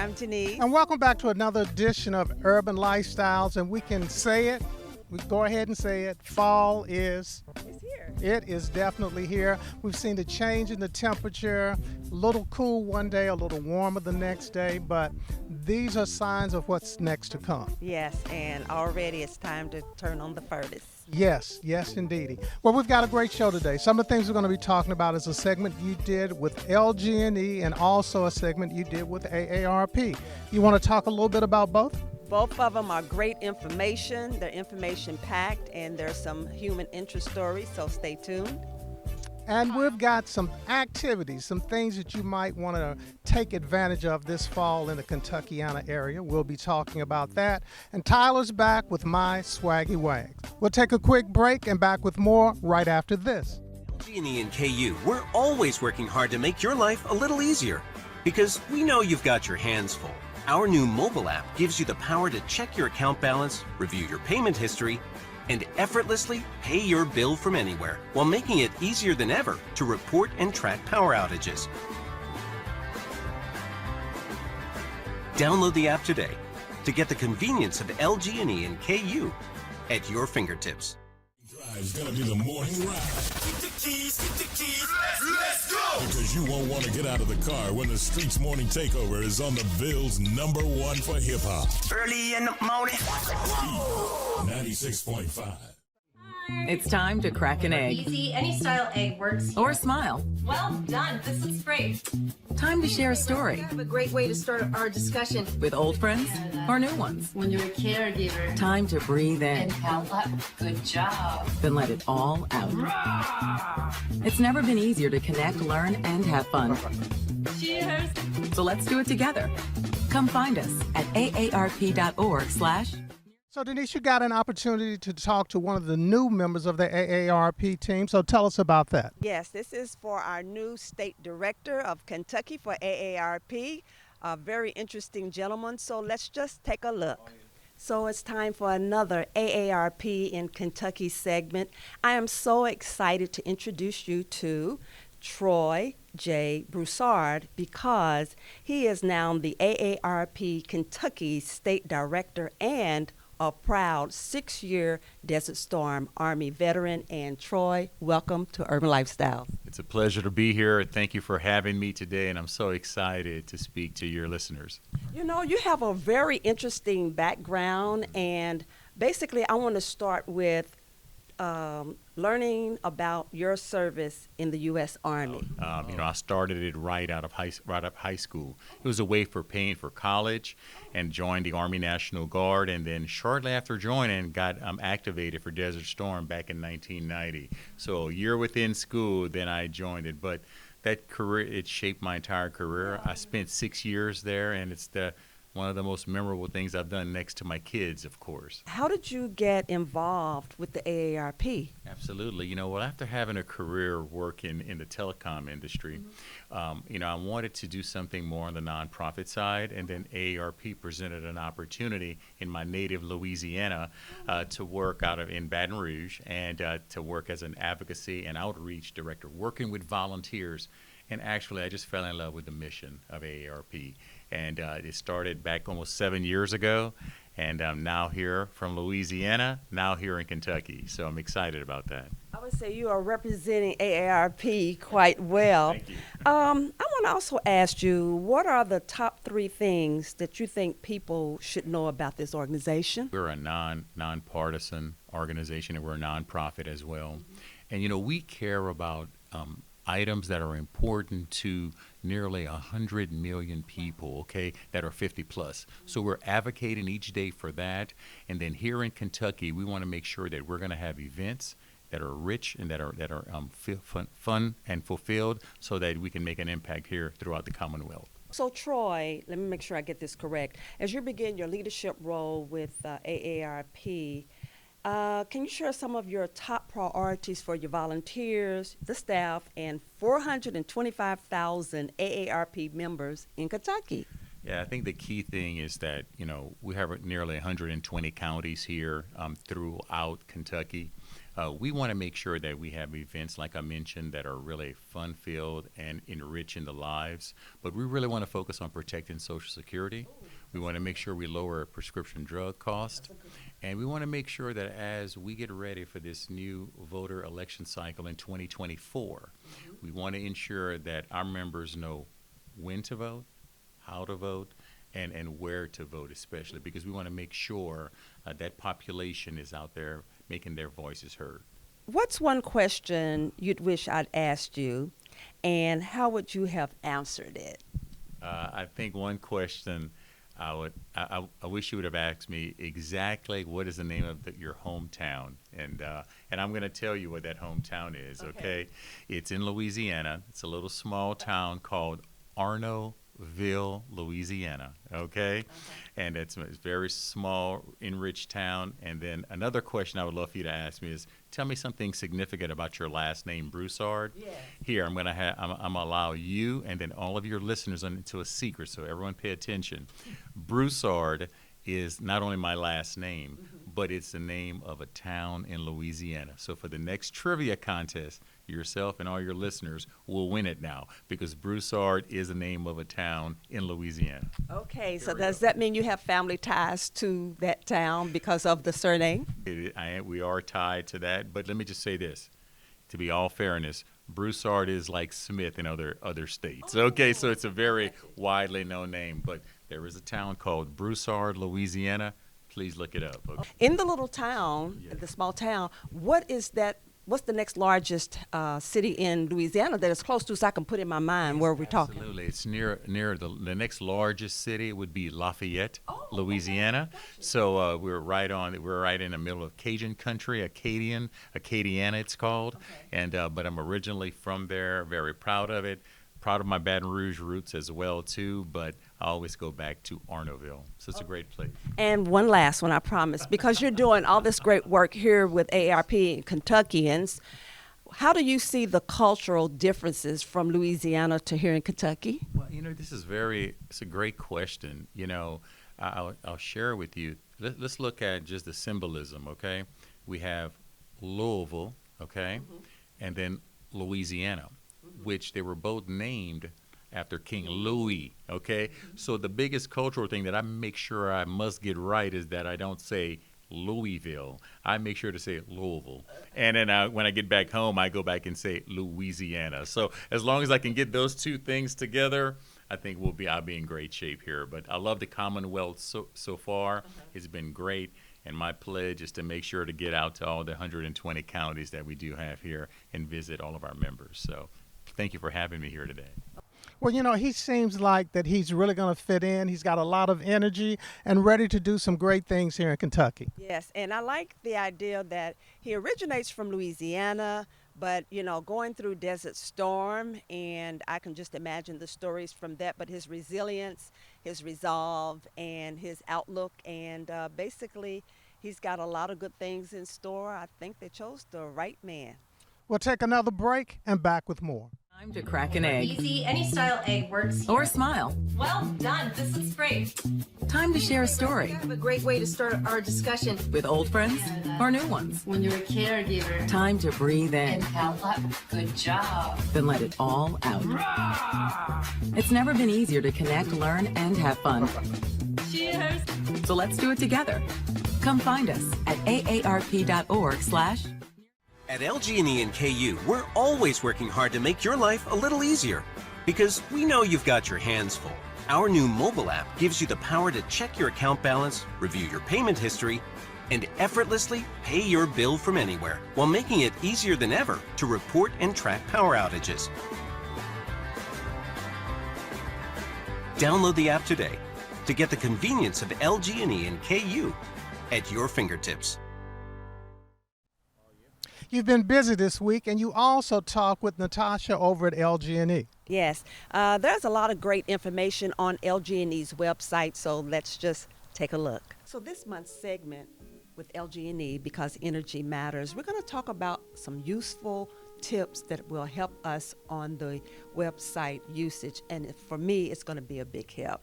I'm Denise. And welcome back to another edition of Urban Lifestyles. And we can say it, we go ahead and say it, fall is It's here. It is definitely here. We've seen the change in the temperature, a little cool one day, a little warmer the next day, but these are signs of what's next to come. Yes, and already it's time to turn on the furnace. Yes, indeedy. Well, we've got a great show today. Some of the things we're going to be talking about is a segment you did with LG&E and also a segment you did with AARP. You want to talk a little bit about both? Both of them are great information. They're information packed, and there's some human interest stories, so stay tuned. And we've got some activities, some things that you might want to take advantage of this fall in the Kentuckiana area. We'll be talking about that. And Tyler's back with My Swaggy Wags. We'll take a quick break and back with more right after this. LG&E and KU, we're always working hard to make your life a little easier because we know you've got your hands full. Our new mobile app gives you the power to check your account balance, review your payment history, and effortlessly pay your bill from anywhere while making it easier than ever to report and track power outages. Download the app today to get the convenience of LG&E and KU at your fingertips. Drive's gonna be the morning ride. Get the keys, let's go! Because you won't want to get out of the car when the Streets Morning Takeover is on the Ville's #1 for hip-hop. Early in the morning. 96.5. It's time to crack an egg. Easy, any style egg works. Or smile. Well done, this looks great. Time to share a story. We have a great way to start our discussion. With old friends or new ones. When you're a caregiver. Time to breathe in. And how luck. Good job. Then let it all out. It's never been easier to connect, learn, and have fun. Cheers. So let's do it together. Come find us at aarp.org/. So, Denise, you got an opportunity to talk to one of the new members of the AARP team. So tell us about that. Yes, this is for our new state director of Kentucky for AARP, a very interesting gentleman. So let's just take a look. So it's time for another AARP in Kentucky segment. I am so excited to introduce you to Troy J. Broussard because he is now the AARP Kentucky State Director and a proud 6-year Desert Storm Army veteran. And Troy, welcome to Urban Lifestyle. It's a pleasure to be here. Thank you for having me today, and I'm so excited to speak to your listeners. You know, you have a very interesting background, and basically I want to start with learning about your service in the U.S. Army. I started it right out of high school. It was a way for paying for college, and joined the Army National Guard. And then shortly after joining, got activated for Desert Storm back in 1990. So a year within school, then I joined it. But that career, it shaped my entire career. I spent 6 years there, and it's one of the most memorable things I've done next to my kids, of course. How did you get involved with the AARP? Absolutely. After having a career working in the telecom industry, I wanted to do something more on the nonprofit side, and then AARP presented an opportunity in my native Louisiana to work in Baton Rouge and to work as an advocacy and outreach director, working with volunteers. And actually, I just fell in love with the mission of AARP. And it started back almost 7 years ago. And I'm now here from Louisiana, now here in Kentucky. So I'm excited about that. I would say you are representing AARP quite well. Thank you. I want to also ask you, what are the top 3 things that you think people should know about this organization? We're a nonpartisan organization, and we're a nonprofit as well. And, we care about items that are important to nearly 100 million people, okay, that are 50 plus. So we're advocating each day for that. And then here in Kentucky, we want to make sure that we're going to have events that are rich and that are fun and fulfilled, so that we can make an impact here throughout the Commonwealth. So Troy, let me make sure I get this correct. As you begin your leadership role with AARP, can you share some of your top priorities for your volunteers, the staff, and 425,000 AARP members in Kentucky? Yeah, I think the key thing is that, we have nearly 120 counties here throughout Kentucky. We want to make sure that we have events, like I mentioned, that are really fun-filled and enriching the lives. But we really want to focus on protecting Social Security. We want to make sure we lower prescription drug costs. And we want to make sure that as we get ready for this new voter election cycle in 2024, we want to ensure that our members know when to vote, how to vote, and where to vote, especially because we want to make sure that population is out there making their voices heard. What's one question you'd wish I'd asked you, and how would you have answered it? I think one question I wish you would have asked me exactly what is the name of your hometown, and I'm going to tell you what that hometown is. Okay, it's in Louisiana. It's a little small town called Arnaudville, Louisiana. Okay, and it's a very small, enriched town. And then another question I would love for you to ask me is, tell me something significant about your last name, Broussard. Yes. Here, I'm gonna allow you and then all of your listeners into a secret, so everyone pay attention. Broussard is not only my last name, but it's the name of a town in Louisiana. So for the next trivia contest, yourself and all your listeners will win it now, because Broussard is the name of a town in Louisiana. Okay, so does that mean you have family ties to that town because of the surname? We are tied to that, but let me just say this. To be all fairness, Broussard is like Smith in other states. Okay, so it's a very widely known name, but there is a town called Broussard, Louisiana. Please look it up. Okay? In the little town, the small town, what's the next largest city in Louisiana that is close to, so I can put in my mind where we're talking? Absolutely. It's near the next largest city would be Lafayette, Louisiana. So we're right in the middle of Cajun country, Acadiana it's called. And but I'm originally from there, very proud of it. Proud of my Baton Rouge roots as well too, but I always go back to Arnaudville. So it's a great place. And one last one, I promise, because you're doing all this great work here with AARP and Kentuckians. How do you see the cultural differences from Louisiana to here in Kentucky? Well, it's a great question. I'll share with you. Let's look at just the symbolism, okay? We have Louisville, okay, and then Louisiana, which they were both named after King Louis, okay? So the biggest cultural thing that I make sure I must get right is that I don't say Louisville. I make sure to say Louisville. And then when I get back home, I go back and say Louisiana. So as long as I can get those two things together, I think I'll be in great shape here. But I love the Commonwealth so far. It's been great. And my pledge is to make sure to get out to all the 120 counties that we do have here and visit all of our members. So thank you for having me here today. Well, he seems like that he's really going to fit in. He's got a lot of energy and ready to do some great things here in Kentucky. Yes, and I like the idea that he originates from Louisiana, but, going through Desert Storm, and I can just imagine the stories from that, but his resilience, his resolve, and his outlook, and basically he's got a lot of good things in store. I think they chose the right man. We'll take another break and back with more. Time to crack an egg. Easy, any style egg works. Or smile. Well done. This looks great. Time to share a story. A great way to start our discussion. With old friends or new ones. When you're a caregiver. Time to breathe in. And out loud. Good job. Then let it all out. It's never been easier to connect, learn, and have fun. Cheers. So let's do it together. Come find us at aarp.org/. At LG&E and KU, we're always working hard to make your life a little easier. Because we know you've got your hands full. Our new mobile app gives you the power to check your account balance, review your payment history, and effortlessly pay your bill from anywhere, while making it easier than ever to report and track power outages. Download the app today to get the convenience of LG&E and KU at your fingertips. You've been busy this week, and you also talked with Natasha over at LG&E. Yes, there's a lot of great information on LG&E's website, so let's just take a look. So this month's segment with LG&E, because energy matters, we're going to talk about some useful tips that will help us on the website usage, and for me, it's going to be a big help.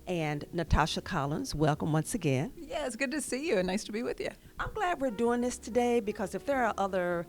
and Natasha Collins. Welcome once again. Yeah, it's good to see you and nice to be with you. I'm glad we're doing this today because if there are other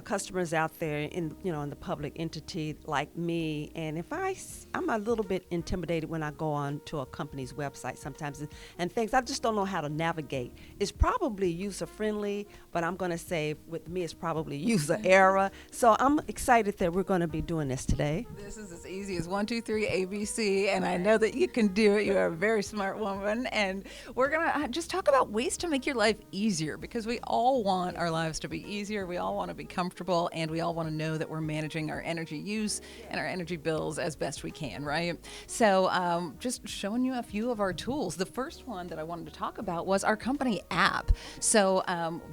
customers out there in the public entity like me, and if I'm a little bit intimidated when I go on to a company's website sometimes and things, I just don't know how to navigate. It's probably user friendly, but I'm going to say with me it's probably user error. So I'm excited that we're going to be doing this today. This is as easy as 1, 2, 3 ABC, and I know that you can do it. You're a very smart woman, and we're going to just talk about ways to make your life easier because we all want our lives to be easier. We all want to be comfortable, and we all want to know that we're managing our energy use and our energy bills as best we can, right? So just showing you a few of our tools. The first one that I wanted to talk about was our company app. So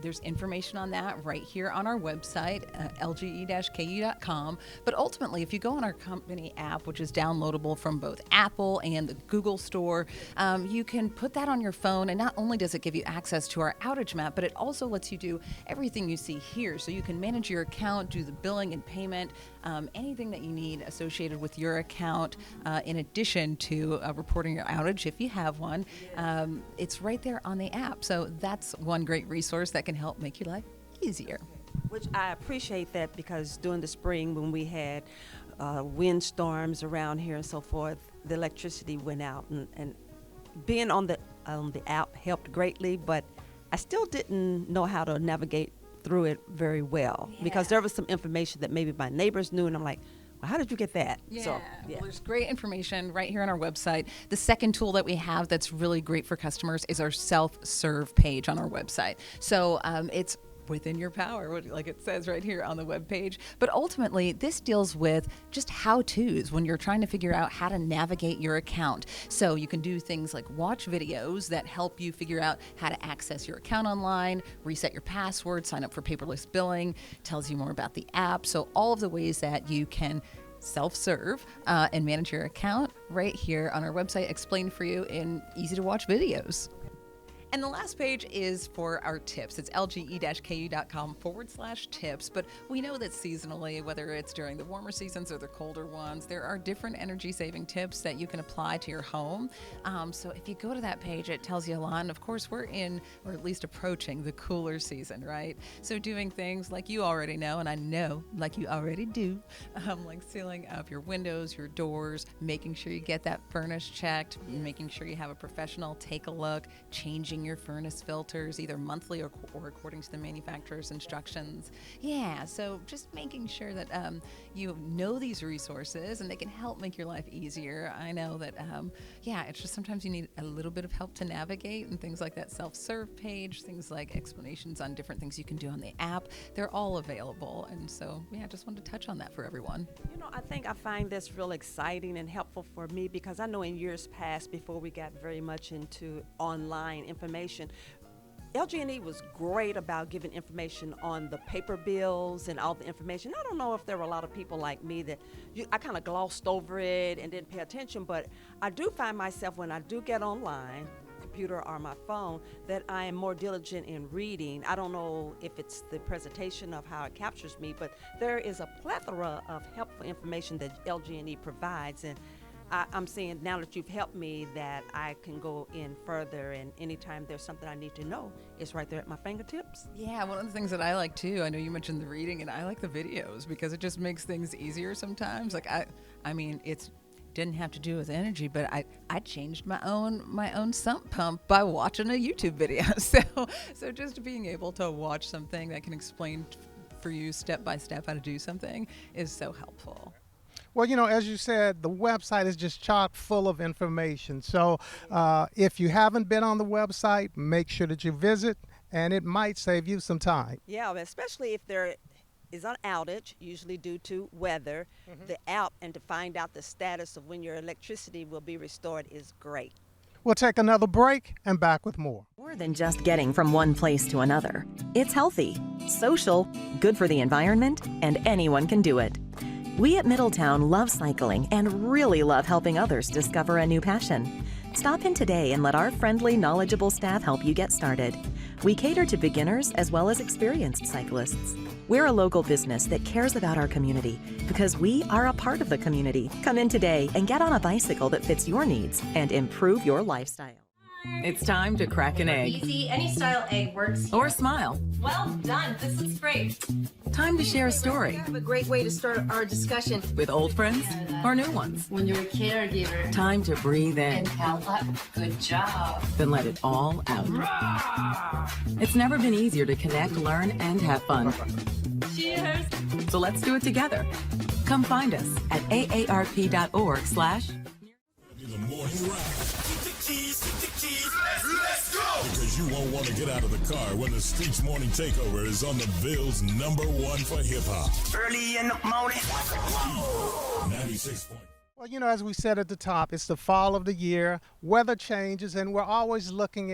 there's information on that right here on our website, lge-ku.com. But ultimately, if you go on our company app, which is downloadable from both Apple and the Google Store, you can put that on your phone, and not only does it give you access to our outage map, but it also lets you do everything you see here. So you can manage your account, do the billing and payment, anything that you need associated with your account, in addition to reporting your outage if you have one. It's right there on the app. So that's one great resource that can help make your life easier. Which I appreciate that because during the spring when we had windstorms around here and so forth, the electricity went out, and being on the app helped greatly, but I still didn't know how to navigate through it very well because there was some information that maybe my neighbors knew, and I'm like, well, how did you get that? Well, there's great information right here on our website. The second tool that we have that's really great for customers is our self-serve page on our website. So it's within your power, like it says right here on the web page. But ultimately, this deals with just how-tos when you're trying to figure out how to navigate your account. So you can do things like watch videos that help you figure out how to access your account online, reset your password, sign up for paperless billing, tells you more about the app. So all of the ways that you can self-serve and manage your account right here on our website, explained for you in easy-to-watch videos. And the last page is for our tips. It's lge-ku.com/tips. But we know that seasonally, whether it's during the warmer seasons or the colder ones, there are different energy saving tips that you can apply to your home. So if you go to that page, it tells you a lot. And of course, we're in, or at least approaching, the cooler season, right? So doing things like you already know, and I know like you already do, like sealing up your windows, your doors, making sure you get that furnace checked, making sure you have a professional take a look, changing your furnace filters either monthly or according to the manufacturer's instructions. Yeah, so just making sure that you know these resources and they can help make your life easier. I know that, it's just sometimes you need a little bit of help to navigate, and things like that self-serve page, things like explanations on different things you can do on the app, they're all available. And so, I just wanted to touch on that for everyone. I think I find this real exciting and helpful for me because I know in years past, before we got very much into online information, LG&E was great about giving information on the paper bills and all the information. I don't know if there were a lot of people like me that I kind of glossed over it and didn't pay attention, but I do find myself when I do get online, computer or my phone, that I am more diligent in reading. I don't know if it's the presentation of how it captures me, but there is a plethora of helpful information that LG&E provides, and I'm saying now that you've helped me that I can go in further, and anytime there's something I need to know, it's right there at my fingertips. Yeah, one of the things that I like too, I know you mentioned the reading, and I like the videos because it just makes things easier sometimes. Like I mean, it's didn't have to do with energy, but I changed my own sump pump by watching a YouTube video. So just being able to watch something that can explain for you step by step how to do something is so helpful. Well, as you said, the website is just chock full of information. So if you haven't been on the website, make sure that you visit, and it might save you some time. Yeah, especially if there is an outage, usually due to weather. The app and to find out the status of when your electricity will be restored is great. We'll take another break and back with more. More than just getting from one place to another. It's healthy, social, good for the environment, and anyone can do it. We at Middletown love cycling and really love helping others discover a new passion. Stop in today and let our friendly, knowledgeable staff help you get started. We cater to beginners as well as experienced cyclists. We're a local business that cares about our community because we are a part of the community. Come in today and get on a bicycle that fits your needs and improve your lifestyle. It's time to crack an egg Easy, any style egg works. or smile. Well done. This looks great. Time to share a story A great way to start our discussion. with old friends or new ones. When you're a caregiver Time to breathe in, and help up. Good job. then let it all out. It's never been easier to connect, learn, and have fun. Cheers. So let's do it together. Come find us at aarp.org/. Do the morning ride. Get the keys, let's go! Because you won't want to get out of the car when the Streets Morning Takeover is on the Bill's #1 for hip-hop. Early in the morning. 96. Well, as we said at the top, it's the fall of the year, weather changes, and we're always looking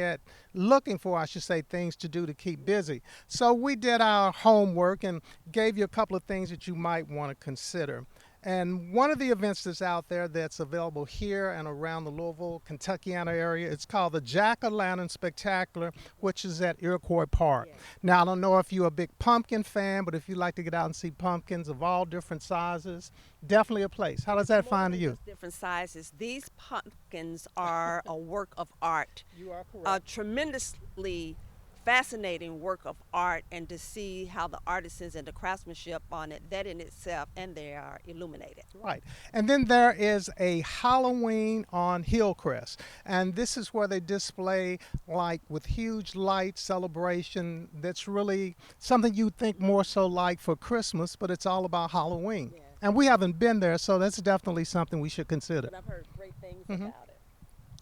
for, I should say, things to do to keep busy. So we did our homework and gave you a couple of things that you might want to consider. And one of the events that's out there that's available here and around the Louisville, Kentuckiana area, it's called the Jack-O-Lantern Spectacular, which is at Iroquois Park. Yeah. Now, I don't know if you're a big pumpkin fan, but if you like to get out and see pumpkins of all different sizes, definitely a place. How does that find to you? Different sizes. These pumpkins are a work of art. You are correct. A tremendously fascinating work of art, and to see how the artisans and the craftsmanship on it, that in itself, and they are illuminated. Right. And then there is a Halloween on Hillcrest, and this is where they display, like, with huge light celebration. That's really something you think more so like for Christmas, but it's all about Halloween. Yeah. And we haven't been there, so that's definitely something we should consider. But I've heard great things about it.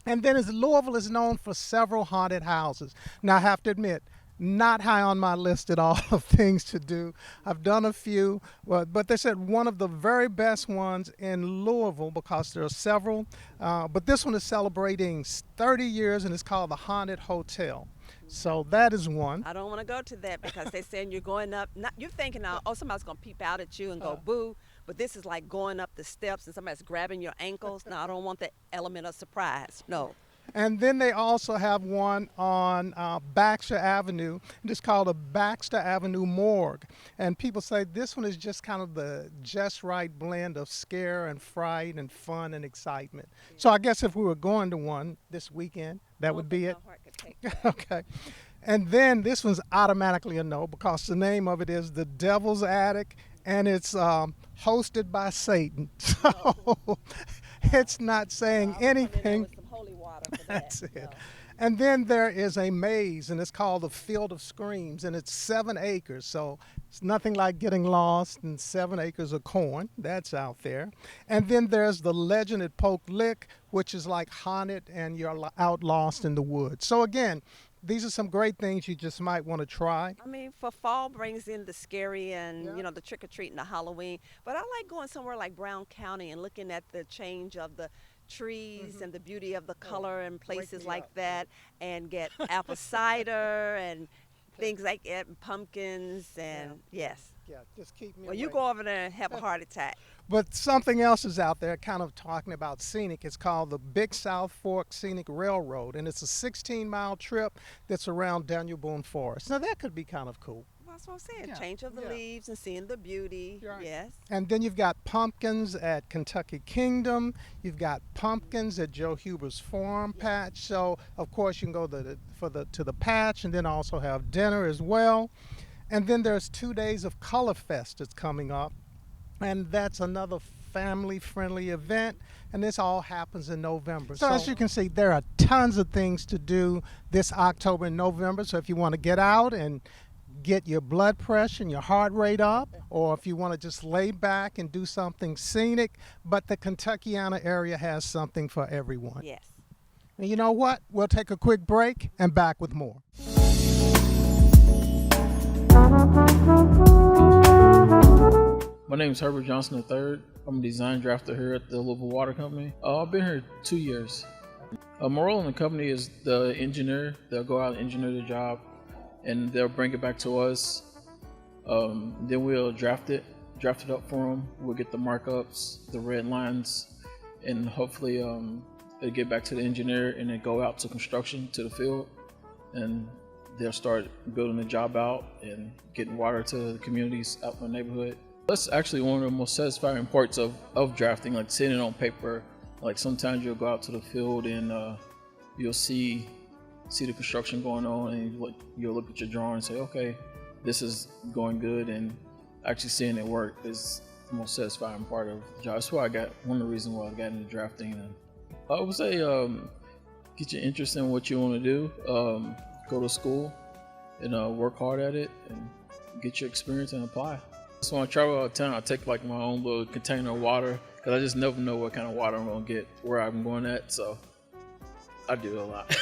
And then Louisville is known for several haunted houses. Now, I have to admit, not high on my list at all of things to do. I've done a few, but they said one of the very best ones in Louisville, because there are several, but this one is celebrating 30 years, and it's called the Haunted Hotel. So that is one. I don't want to go to that because they're saying you're going up. You're thinking, somebody's going to peep out at you and go boo. But this is like going up the steps and somebody's grabbing your ankles. No, I don't want the element of surprise. No. And then they also have one on Baxter Avenue. It's called a Baxter Avenue Morgue. And people say this one is just kind of the just right blend of scare and fright and fun and excitement. Yeah. So I guess if we were going to one this weekend, that would be it. My heart could take that. Okay. And then this one's automatically a no, because the name of it is The Devil's Attic, and it's hosted by Satan. So it's not saying anything. That's it. No. And then there is a maze, and it's called the Field of Screams, and it's 7 acres. So it's nothing like getting lost in 7 acres of corn. That's out there. And then there's the Legend at Poke Lick, which is like haunted and you're out lost in the woods. So again, these are some great things you just might want to try. I mean, for fall brings in the scary and, the trick-or-treat and the Halloween. But I like going somewhere like Brown County and looking at the change of the trees and the beauty of the color and places like that, and get apple cider and things like that, and pumpkins, and yes. Yeah, just keep me Well, away. You go over there and have a heart attack. But something else is out there kind of talking about scenic. It's called the Big South Fork Scenic Railroad, and it's a 16-mile trip that's around Daniel Boone Forest. Now, that could be kind of cool. That's what I'm saying. Yeah. Change of the leaves and seeing the beauty. Right. Yes. And then you've got pumpkins at Kentucky Kingdom. You've got pumpkins at Joe Huber's Farm Patch. So, of course, you can go to the patch and then also have dinner as well. And then there's 2 days of Color Fest that's coming up. And that's another family-friendly event. And this all happens in November. So as you can see, there are tons of things to do this October and November. So if you want to get out and get your blood pressure and your heart rate up, or if you want to just lay back and do something scenic, but the Kentuckiana area has something for everyone. Yes. And you know what? We'll take a quick break and back with more. My name is Herbert Johnson III. I'm a design drafter here at the Louisville Water Company. I've been here 2 years. My role in the company is the engineer. They'll go out and engineer the job, and they'll bring it back to us. Then we'll draft it up for them. We'll get the markups, the red lines, and hopefully They get back to the engineer and then go out to construction, to the field, and they'll start building the job out and getting water to the communities out in the neighborhood. That's actually one of the most satisfying parts of drafting, like seeing it on paper. Like sometimes you'll go out to the field and you'll see the construction going on, and you'll look at your drawing and say, okay, this is going good, and actually seeing it work is the most satisfying part of the job. That's why one of the reasons why I got into drafting. And I would say get your interest in what you want to do, go to school and work hard at it and get your experience and apply. So when I travel out of town, I take like my own little container of water, because I just never know what kind of water I'm going to get where I'm going at, so I do a lot.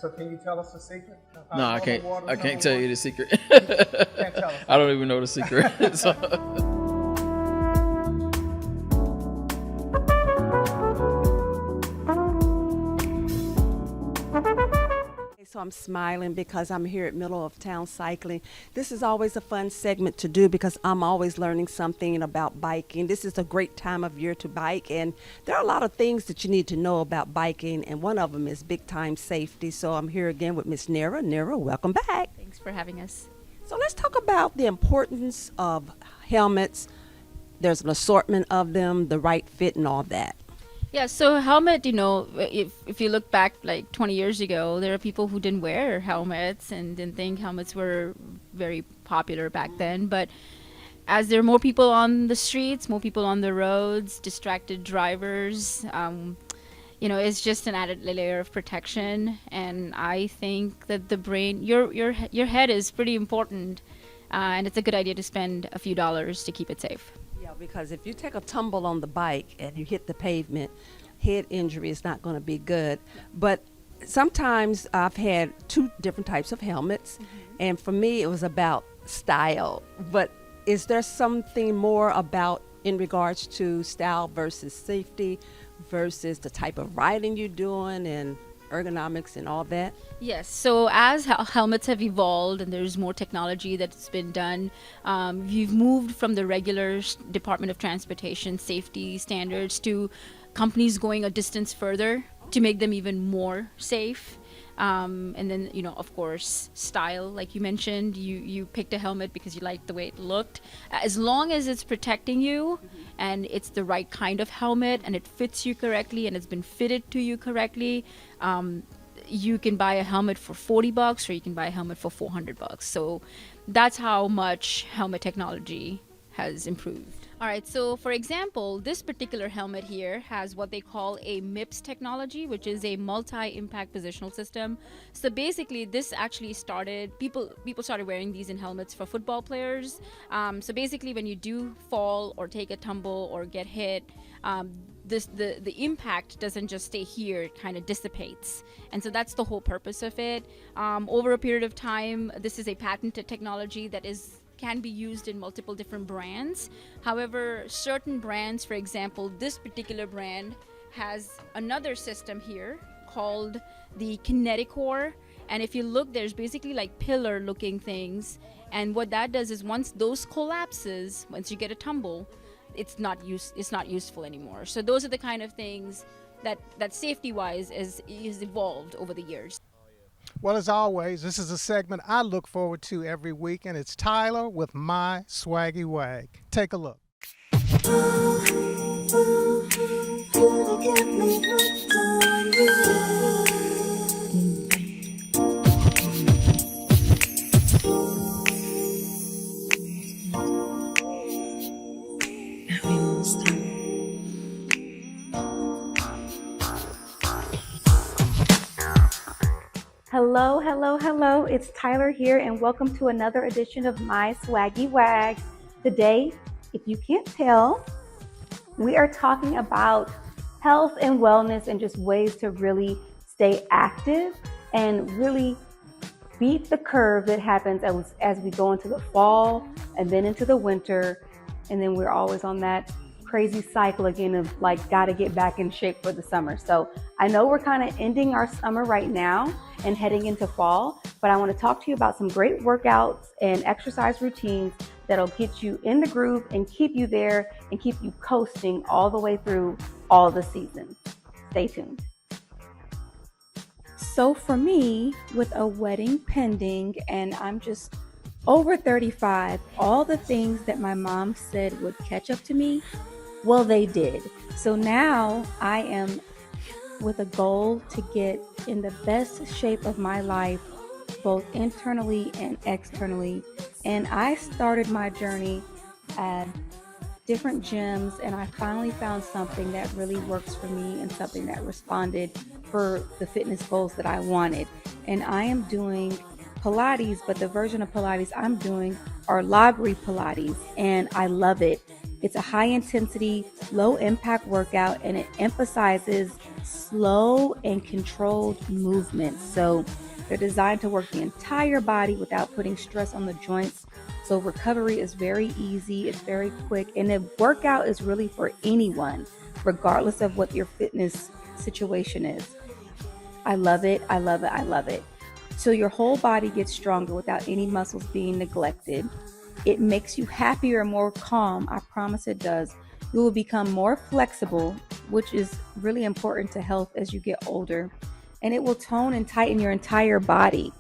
So can you tell us the secret? No, I can't. I can't tell you the secret. Can't tell us. I don't even know the secret. So. So I'm smiling because I'm here at Middle of Town Cycling. This is always a fun segment to do because I'm always learning something about biking. This is a great time of year to bike, and there are a lot of things that you need to know about biking, and one of them is big time safety. So I'm here again with Miss Nira. Nira, welcome back. Thanks for having us. So let's talk about the importance of helmets. There's an assortment of them, the right fit and all that. Yeah, so helmet, if you look back like 20 years ago, there are people who didn't wear helmets and didn't think helmets were very popular back then. But as there are more people on the streets, more people on the roads, distracted drivers, it's just an added layer of protection. And I think that the brain, your head is pretty important, and it's a good idea to spend a few dollars to keep it safe. Yeah, because if you take a tumble on the bike and you hit the pavement, head injury is not going to be good. But sometimes I've had two different types of helmets, and for me it was about style. But is there something more about in regards to style versus safety versus the type of riding you're doing and ergonomics and all that? Yes, so as helmets have evolved and there's more technology that's been done, you've moved from the regular Department of Transportation safety standards to companies going a distance further to make them even more safe. And then, of course, style, like you mentioned, you picked a helmet because you liked the way it looked. As long as it's protecting you and it's the right kind of helmet and it fits you correctly and it's been fitted to you correctly, you can buy a helmet for $40 or you can buy a helmet for $400. So that's how much helmet technology has improved. All right, so for example, this particular helmet here has what they call a MIPS technology, which is a multi-impact positional system. So basically, this actually started, people started wearing these in helmets for football players. So basically, when you do fall or take a tumble or get hit, the impact doesn't just stay here, it kind of dissipates. And so that's the whole purpose of it. Over a period of time, this is a patented technology that can be used in multiple different brands. However, certain brands, for example, this particular brand has another system here called the Kinetic Core. And if you look, there's basically like pillar looking things. And what that does is once those collapses, once you get a tumble, it's not useful anymore. So those are the kind of things that safety wise is evolved over the years. Well, as always, this is a segment I look forward to every week, and it's Tyler with My Swaggy Wag. Take a look. Hello, hello, hello. It's Tyler here, and welcome to another edition of My Swaggy Wag. Today, if you can't tell, we are talking about health and wellness and just ways to really stay active and really beat the curve that happens as we go into the fall and then into the winter. And then we're always on that crazy cycle again of like, gotta get back in shape for the summer. So I know we're kind of ending our summer right now and heading into fall, but I want to talk to you about some great workouts and exercise routines that'll get you in the groove and keep you there and keep you coasting all the way through all the seasons. Stay tuned. So for me, with a wedding pending and I'm just over 35, all the things that my mom said would catch up to me, well, they did. So now I am with a goal to get in the best shape of my life, both internally and externally. And I started my journey at different gyms, and I finally found something that really works for me and something that responded for the fitness goals that I wanted. And I am doing Pilates, but the version of Pilates I'm doing are Lagri Pilates, and I love it. It's a high intensity, low impact workout, and it emphasizes slow and controlled movements. So they're designed to work the entire body without putting stress on the joints. So recovery is very easy, it's very quick, and the workout is really for anyone, regardless of what your fitness situation is. I love it, I love it, I love it. So your whole body gets stronger without any muscles being neglected. It makes you happier and more calm. I promise it does. You will become more flexible, which is really important to health as you get older. And it will tone and tighten your entire body.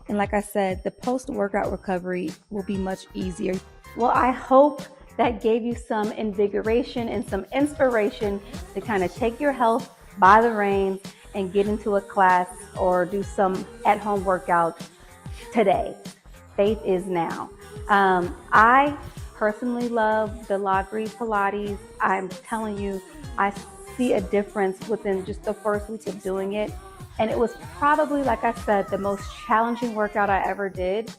And like I said, the post-workout recovery will be much easier. Well, I hope that gave you some invigoration and some inspiration to kind of take your health by the reins and get into a class or do some at-home workout today. Faith is now. I personally love the Lagri Pilates. I'm telling you, I see a difference within just the first week of doing it. And it was probably, like I said, the most challenging workout I ever did.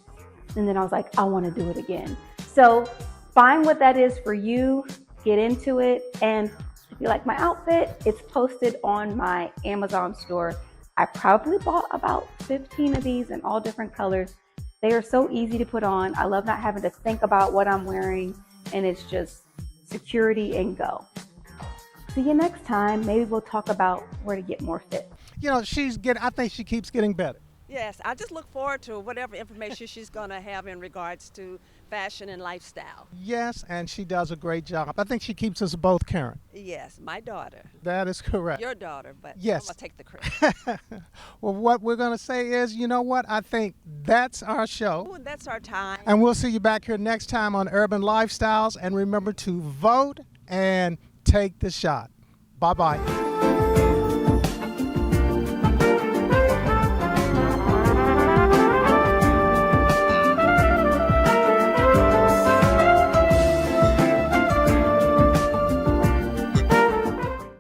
And then I was like, I want to do it again. So find what that is for you, get into it. And if you like my outfit, it's posted on my Amazon store. I probably bought about 15 of these in all different colors. They are so easy to put on. I love not having to think about what I'm wearing, and it's just security and go. See you next time. Maybe we'll talk about where to get more fit. You know, I think she keeps getting better. Yes, I just look forward to whatever information she's going to have in regards to fashion and lifestyle. Yes, and she does a great job. I think she keeps us both current. Yes, my daughter. That is correct. Your daughter, but yes. I'm going to take the credit. Well, what we're going to say is, you know what? I think that's our show. Ooh, that's our time. And we'll see you back here next time on Urban Lifestyles. And remember to vote and take the shot. Bye-bye.